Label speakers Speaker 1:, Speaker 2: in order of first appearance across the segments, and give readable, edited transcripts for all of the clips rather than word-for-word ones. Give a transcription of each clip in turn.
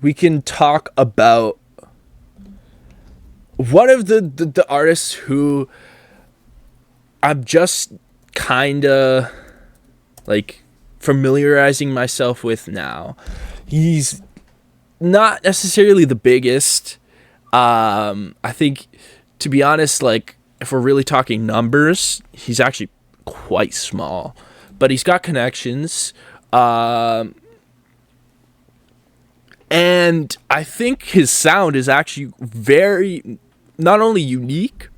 Speaker 1: we can talk about one of the artists who I'm just kind of like familiarizing myself with now. He's not necessarily the biggest. I think, to be honest, like if we're really talking numbers, he's actually quite small, but he's got connections. And I think his sound is actually very, not only unique,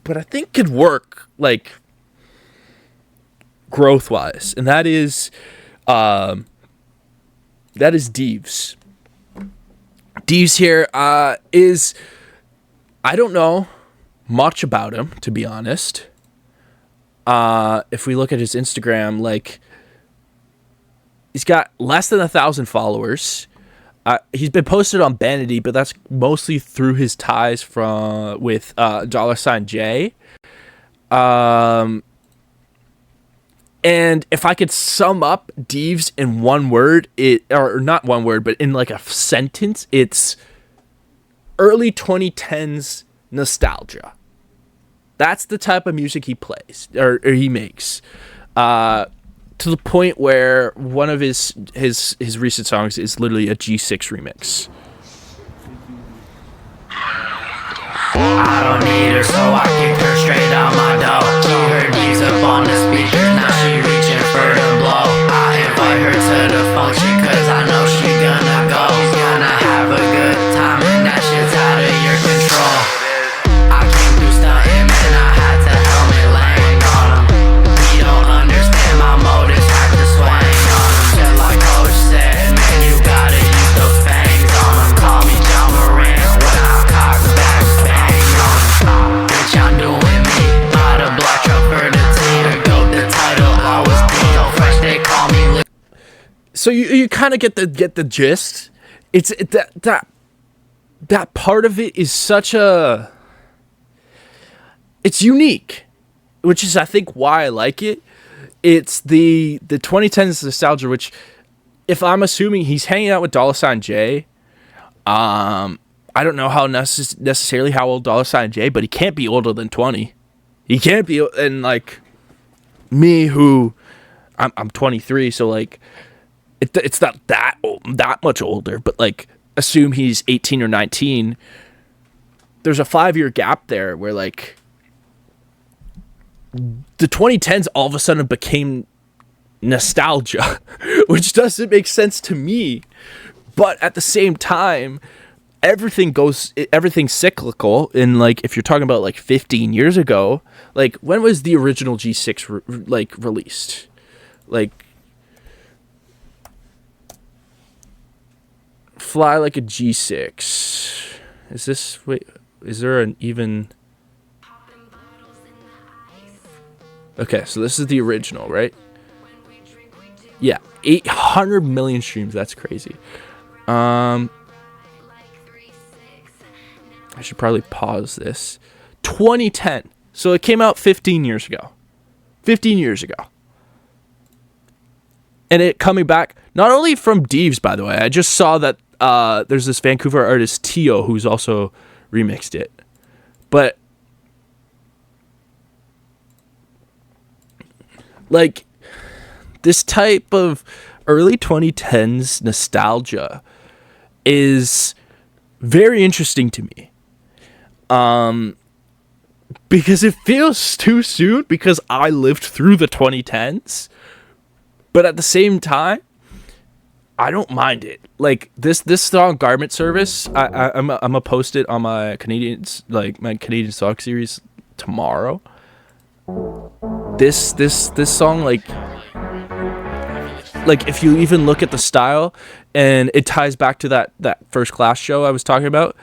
Speaker 1: but I think could work like growth wise. And that is Deevs. Deevs here is, I don't know much about him, to be honest. If we look at his Instagram, like he's got less than 1,000 followers. He's been posted on Vanity, but that's mostly through his ties with $J. And if I could sum up Deevs in one word, or not one word, but in like a sentence, it's early 2010s nostalgia. That's the type of music he plays or he makes. To the point where one of his recent songs is literally a G6 remix.
Speaker 2: I don't need her, so I kicked her straight out my door. She heard Deevs up on the speakers, now she reaching for the blow. I invite her to the function, cause I know she gonna go. She's gonna have a good time, and that shit's out of your control. I came through stunting, man, I had to helmet land on him. We don't understand my motives, had to swing on him. Just like Coach said, man, you gotta use those fangs on him. Call me John Moran when I cock back bang on him. Bitch, I'm doing me, bought a black truck for the team. Go the title, I was Dino Fresh, they call me.
Speaker 1: So you kind of get the gist. It's that part of it is such a, it's unique, which is I think why I like it. It's the 2010s nostalgia, which if I'm assuming he's hanging out with $J, I don't know how necessarily how old $J, but he can't be older than 20. He can't be, and like me who I'm 23, so like it's not that old, that much older, but like assume he's 18 or 19. There's a 5-year gap there where like the 2010s all of a sudden became nostalgia, which doesn't make sense to me. But at the same time, everything's cyclical. And like, if you're talking about like 15 years ago, like when was the original G6 released? Like Fly Like a G6. Is there an even... Okay, so this is the original, right? Yeah, 800 million streams. That's crazy. I should probably pause this. 2010. So it came out 15 years ago. 15 years ago. And it coming back, not only from Deevs, by the way. I just saw that there's this Vancouver artist, Tio, who's also remixed it. But like this type of early 2010s nostalgia is very interesting to me. Because it feels too soon because I lived through the 2010s. But at the same time, I don't mind it. Like this song Garment Service, I'm gonna post it on my Canadian song series tomorrow. This song, like if you even look at the style, and it ties back to that First Class show I was talking about.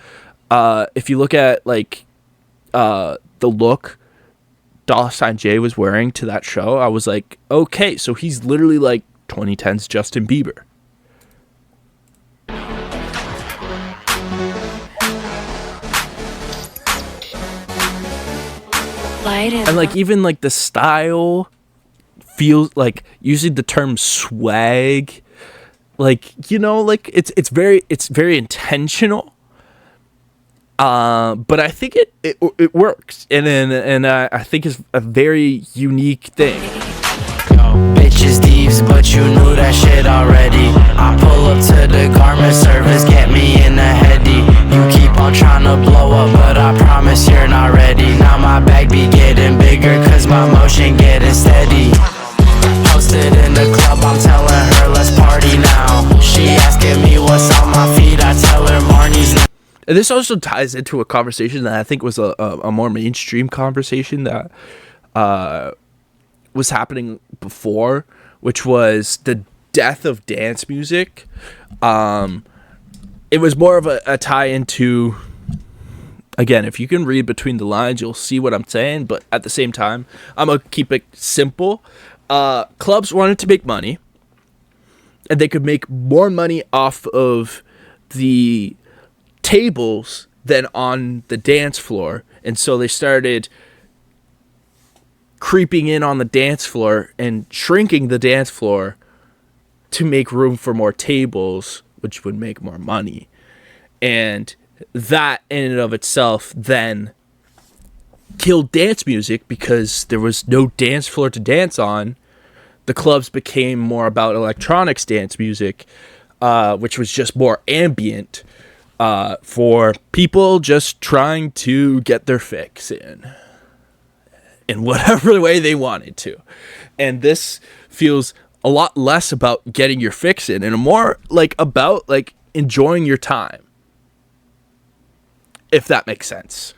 Speaker 1: If you look at like the look $J was wearing to that show, I was like, okay, so he's literally like 2010s Justin Bieber. And like even like the style feels like using the term swag, Like, you know, like it's very intentional. But I think it works, and I think it's a very unique thing.
Speaker 2: Bitches Deevs, but you knew that shit already. I pull up to the garment service, get me in the heady. You keep on trying to blow up, but I promise you're not ready. Now my bag be getting bigger, cause my motion getting steady. Posted in the club, I'm telling her let's party now. She asking me what's on my feet, I tell her Marnie's now.
Speaker 1: And this also ties into a conversation that I think was a more mainstream conversation that was happening before, which was the death of dance music. It was more of a tie into, again, if you can read between the lines, you'll see what I'm saying, but at the same time, I'm going to keep it simple. Clubs wanted to make money, and they could make more money off of the tables than on the dance floor, and so they started creeping in on the dance floor and shrinking the dance floor to make room for more tables, which would make more money. And that in and of itself then killed dance music, because there was no dance floor to dance on. The clubs became more about electronics dance music, which was just more ambient, for people just trying to get their fix in whatever way they wanted to. And this feels a lot less about getting your fix in and more like about like enjoying your time, if that makes sense.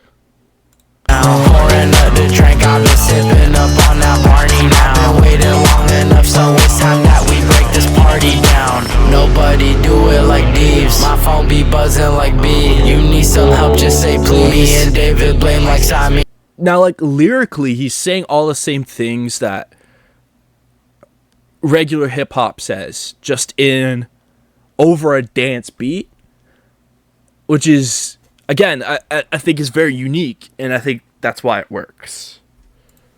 Speaker 2: Pouring up the drink, I've been sipping up on that Barney now. Been waiting long enough, so it's time that we break this party down. Nobody do it like Deevs, my phone be buzzing like B. You need some help, just say please. Me and David blame like Simon.
Speaker 1: Now, like, lyrically, he's saying all the same things that regular hip-hop says, just in over a dance beat, which is, again, I think is very unique, and I think that's why it works.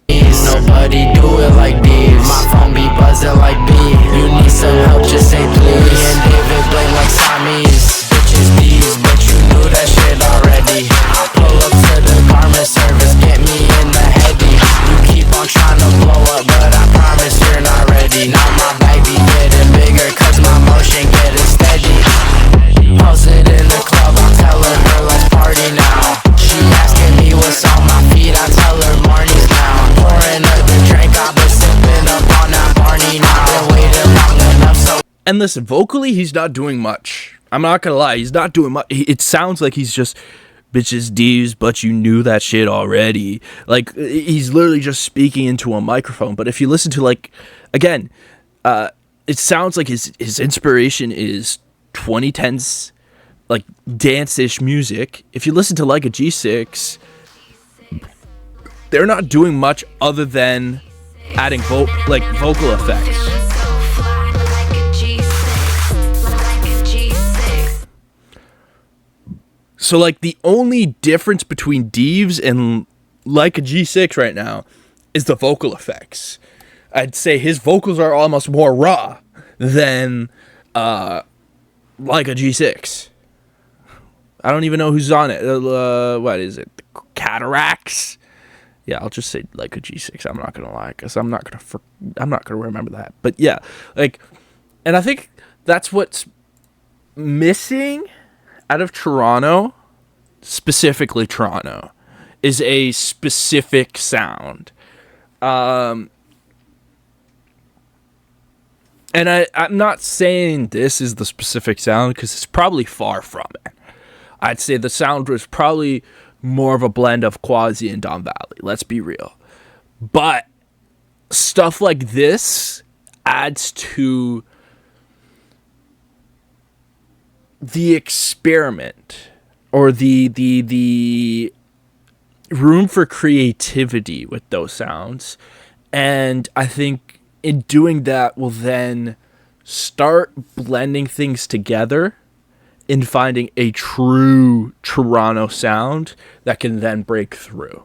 Speaker 2: Nobody do it like Deevs, my phone be buzzing like B. You need some help, just say please. Me and David blame like Siamese. Bitches Deevs, but you knew that shit already. I pull up to the garment service, get me in the heady. You keep on trying to blow up, but I promise you're not ready. Now my bag be getting bigger, cause my motion getting steady. Posted in the club, I'm telling her let's party now. She asking me what's on my feet, I tell her Marnie's now. Pouring up the drink, I've been sipping up on that Barney now. Been waiting long enough, so.
Speaker 1: And listen, vocally, he's not doing much. I'm not gonna lie, he's not doing much. It sounds like he's just bitches Deevs, but you knew that shit already. Like, he's literally just speaking into a microphone. But if you listen to, like, again, it sounds like his inspiration is 2010s, like, dance-ish music. If you listen to like a G6, they're not doing much other than adding vocal effects. So, like, the only difference between Deevs and like a G6 right now is the vocal effects. I'd say his vocals are almost more raw than like a G6. I don't even know who's on it. What is it? Cataracts? Yeah, I'll just say like a G6. I'm not gonna lie, because I'm not gonna remember that. But yeah, like, and I think that's what's missing out of Toronto, specifically Toronto, is a specific sound. And I'm not saying this is the specific sound, because it's probably far from it. I'd say the sound was probably more of a blend of Quasi and Don Valley. Let's be real. But stuff like this adds to the experiment, or the room for creativity with those sounds. And I think in doing that will then start blending things together in finding a true Toronto sound that can then break through.